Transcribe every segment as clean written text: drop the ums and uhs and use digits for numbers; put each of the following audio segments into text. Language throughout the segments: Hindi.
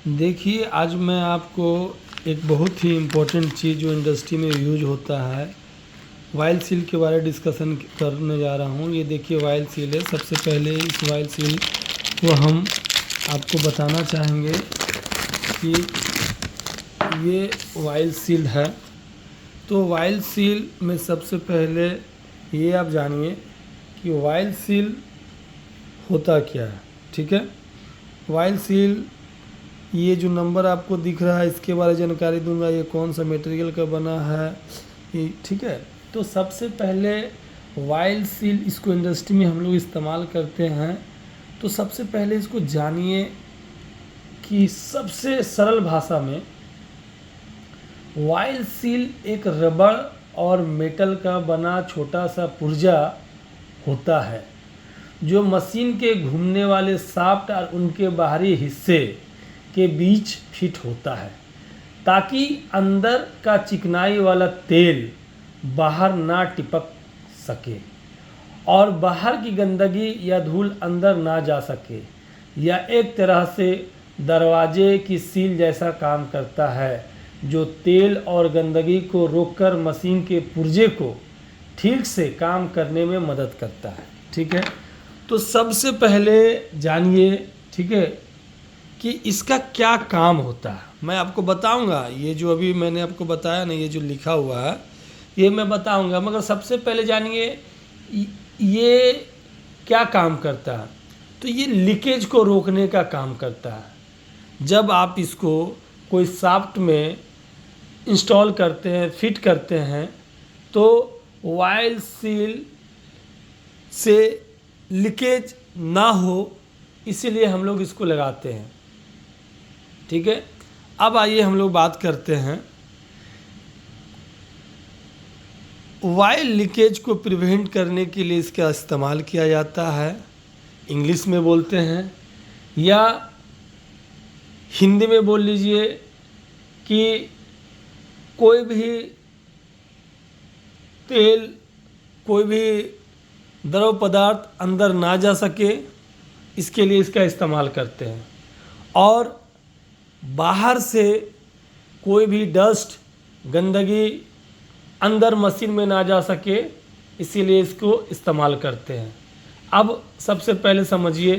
देखिए, आज मैं आपको एक बहुत ही इम्पोर्टेंट चीज़ जो इंडस्ट्री में यूज होता है वाइल सील के बारे में डिस्कशन करने जा रहा हूँ। ये देखिए वाइल सील है। सबसे पहले इस वाइल सील को हम आपको बताना चाहेंगे कि ये वाइल सील है। तो वाइल सील में सबसे पहले ये आप जानिए कि वाइल सील होता क्या है। ठीक है, वाइल सील ये जो नंबर आपको दिख रहा है इसके बारे में जानकारी दूंगा, ये कौन सा मटेरियल का बना है ये। ठीक है, तो सबसे पहले वाइल सील इसको इंडस्ट्री में हम लोग इस्तेमाल करते हैं। तो सबसे पहले इसको जानिए कि सबसे सरल भाषा में वाइल सील एक रबड़ और मेटल का बना छोटा सा पुर्जा होता है जो मशीन के घूमने वाले शाफ्ट और उनके बाहरी हिस्से के बीच फिट होता है ताकि अंदर का चिकनाई वाला तेल बाहर ना टिपक सके और बाहर की गंदगी या धूल अंदर ना जा सके। यह एक तरह से दरवाजे की सील जैसा काम करता है जो तेल और गंदगी को रोककर मशीन के पुर्जे को ठीक से काम करने में मदद करता है। ठीक है, तो सबसे पहले जानिए, ठीक है, कि इसका क्या काम होता है। मैं आपको बताऊंगा, ये जो अभी मैंने आपको बताया ना, ये जो लिखा हुआ है ये मैं बताऊंगा, मगर सबसे पहले जानिए ये क्या काम करता है। तो ये लीकेज को रोकने का काम करता है। जब आप इसको कोई शाफ्ट में इंस्टॉल करते हैं, फिट करते हैं, तो वाइल सील से लीकेज ना हो इसीलिए हम लोग इसको लगाते हैं। ठीक है, अब आइए हम लोग बात करते हैं वाइल लीकेज को प्रिवेंट करने के लिए इसका इस्तेमाल किया जाता है। इंग्लिश में बोलते हैं या हिंदी में बोल लीजिए कि कोई भी तेल, कोई भी द्रव पदार्थ अंदर ना जा सके, इसके लिए इसका इस्तेमाल करते हैं। और बाहर से कोई भी डस्ट, गंदगी अंदर मशीन में ना जा सके, इसीलिए इसको इस्तेमाल करते हैं। अब सबसे पहले समझिए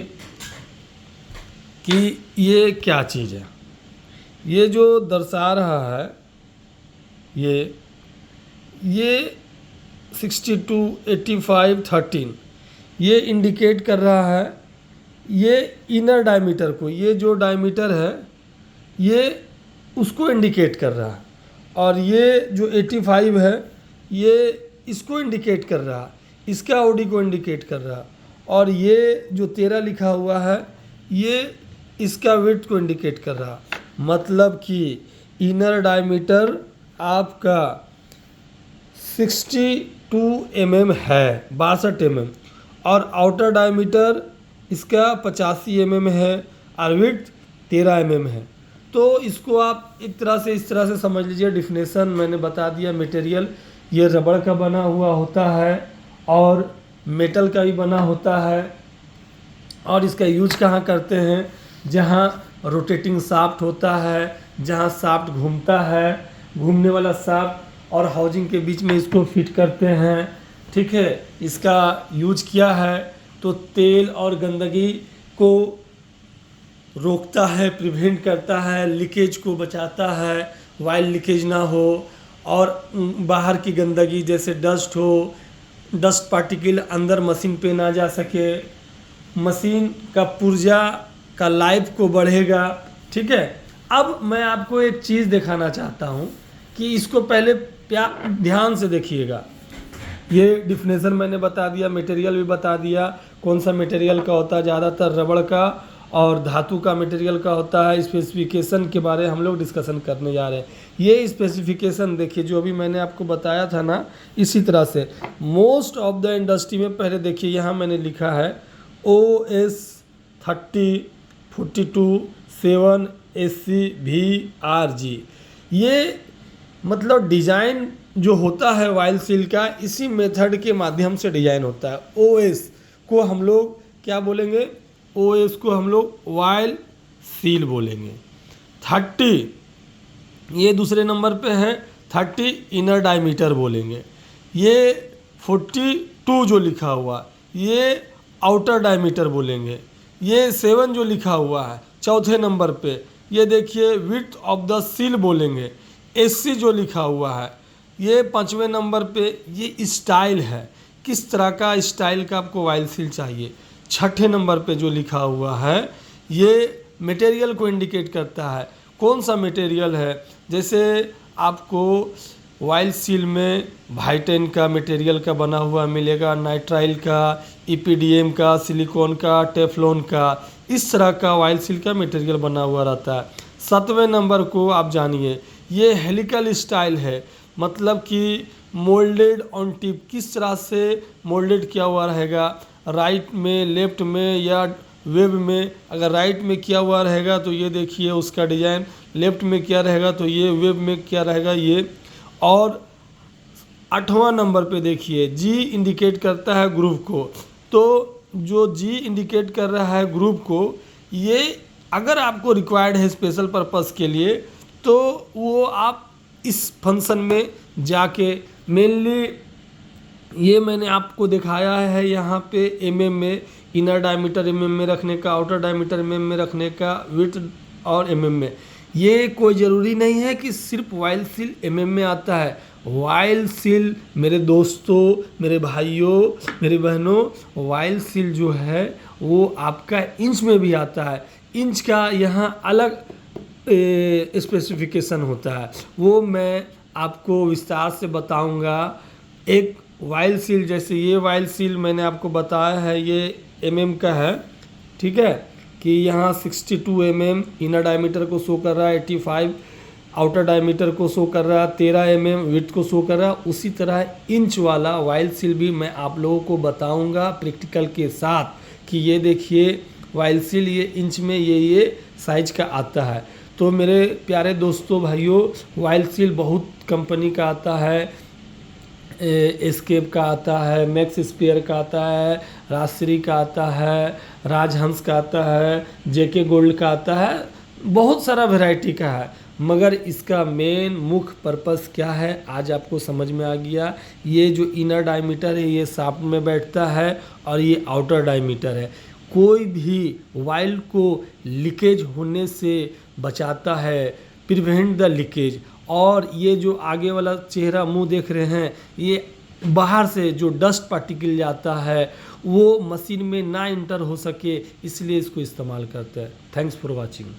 कि ये क्या चीज़ है। ये जो दर्शा रहा है ये 62, 85, 13 ये इंडिकेट कर रहा है ये इनर डायमीटर को। ये जो डायमीटर है ये उसको इंडिकेट कर रहा है, और ये जो 85 है ये इसको इंडिकेट कर रहा है, इसका ओडी को इंडिकेट कर रहा है, और ये जो 13 लिखा हुआ है ये इसका विड्थ को इंडिकेट कर रहा। मतलब कि इनर डायमीटर आपका 62 mm है, 62 mm, और आउटर डायमीटर इसका 85 mm है, और विड्थ 13 mm है। तो इसको आप एक तरह से इस तरह से समझ लीजिए। डिफिनेशन मैंने बता दिया। मटेरियल ये रबड़ का बना हुआ होता है और मेटल का भी बना होता है, और इसका यूज कहाँ करते हैं, जहाँ रोटेटिंग शाफ्ट होता है, जहाँ शाफ्ट घूमता है, घूमने वाला शाफ्ट और हाउजिंग के बीच में इसको फिट करते हैं। ठीक है, इसका यूज किया है तो तेल और गंदगी को रोकता है, प्रिवेंट करता है, लीकेज को बचाता है, वाइल लीकेज ना हो, और बाहर की गंदगी जैसे डस्ट हो, डस्ट पार्टिकल अंदर मशीन पे ना जा सके, मशीन का पुर्जा का लाइफ को बढ़ेगा। ठीक है, अब मैं आपको एक चीज़ दिखाना चाहता हूँ कि इसको पहले ध्यान से देखिएगा। ये डिफिनेशन मैंने बता दिया, मटेरियल भी बता दिया कौन सा मटेरियल का होता है, ज़्यादातर रबड़ का और धातु का मटेरियल का होता है। स्पेसिफिकेशन के बारे में हम लोग डिस्कशन करने जा रहे हैं। ये स्पेसिफिकेशन देखिए जो अभी मैंने आपको बताया था ना, इसी तरह से मोस्ट ऑफ द इंडस्ट्री में पहले देखिए यहाँ मैंने लिखा है OS 30 42 7 SC VRG। ये मतलब डिज़ाइन जो होता है वाइल सील का इसी मेथड के माध्यम से डिज़ाइन होता है। OS को हम लोग क्या बोलेंगे, OS को हम लोग वाइल सील बोलेंगे। 30, ये दूसरे नंबर पे है 30 इनर डायमीटर बोलेंगे। ये 42 जो लिखा हुआ ये आउटर डायमीटर बोलेंगे। ये 7 जो लिखा हुआ है चौथे नंबर पे, ये देखिए विड्थ ऑफ द सील बोलेंगे। 80 जो लिखा हुआ है ये 5वें नंबर पे, ये स्टाइल है, किस तरह का स्टाइल का आपको वाइल सील चाहिए। 6ठे नंबर पे जो लिखा हुआ है ये मटेरियल को इंडिकेट करता है, कौन सा मटेरियल है। जैसे आपको वाइल सील में भाइटेन का मटेरियल का बना हुआ मिलेगा, नाइट्राइल का, ईपीडीएम का, सिलिकॉन का, टेफ्लॉन का, इस तरह का वाइल सील का मटेरियल बना हुआ रहता है। 7वें नंबर को आप जानिए, ये हेलिकल स्टाइल है, मतलब कि मोल्डेड ऑन टिप, किस तरह से मोल्डेड किया हुआ रहेगा, राइट में, लेफ्ट में या वेब में। अगर राइट में किया हुआ रहेगा तो ये देखिए उसका डिज़ाइन, लेफ्ट में किया रहेगा तो ये, वेब में क्या रहेगा ये। और 8वां नंबर पे देखिए जी इंडिकेट करता है ग्रुप को। तो जो जी इंडिकेट कर रहा है ग्रुप को, ये अगर आपको रिक्वायर्ड है स्पेशल पर्पस के लिए तो वो आप इस फंक्शन में जाके, मेनली ये मैंने आपको दिखाया है यहाँ पे एमएम में, इनर डायमीटर एमएम में रखने का, आउटर डायमीटर एमएम में रखने का, विड्थ और एमएम में। ये कोई ज़रूरी नहीं है कि सिर्फ वाइल सील एमएम में आता है। वाइल सील मेरे दोस्तों, मेरे भाइयों, मेरे बहनों, वाइल सील जो है वो आपका इंच में भी आता है। इंच का यहाँ अलग स्पेसिफिकेशन होता है, वो मैं आपको विस्तार से बताऊंगा। एक वाइल सील, जैसे ये वाइल सील मैंने आपको बताया है ये एमएम का है, ठीक है, कि यहाँ 62 एमएम इनर डायमीटर को शो कर रहा है, 85 आउटर डायमीटर को शो कर रहा है, 13 एमएम विड्थ को शो कर रहा है। उसी तरह इंच वाला वाइल सील भी मैं आप लोगों को बताऊंगा प्रैक्टिकल के साथ, कि ये देखिए वाइल सील ये इंच में ये साइज का आता है। तो मेरे प्यारे दोस्तों भाइयों, वाइल सील बहुत कंपनी का आता है, एस्केप का आता है, मैक्स स्पेयर का आता है, राजश्री का आता है, राजहंस का आता है, जेके गोल्ड का आता है, बहुत सारा वैरायटी का है। मगर इसका मेन मुख्य पर्पस क्या है आज आपको समझ में आ गया। ये जो इनर डायमीटर है ये शाफ्ट में बैठता है और ये आउटर डायमीटर है। कोई भी वाइल को लीकेज होने से बचाता है, प्रिवेंट द लीकेज। और ये जो आगे वाला चेहरा मुंह देख रहे हैं, ये बाहर से जो डस्ट पार्टिकल जाता है वो मशीन में ना इंटर हो सके, इसलिए इसको इस्तेमाल करते हैं। Thanks for watching.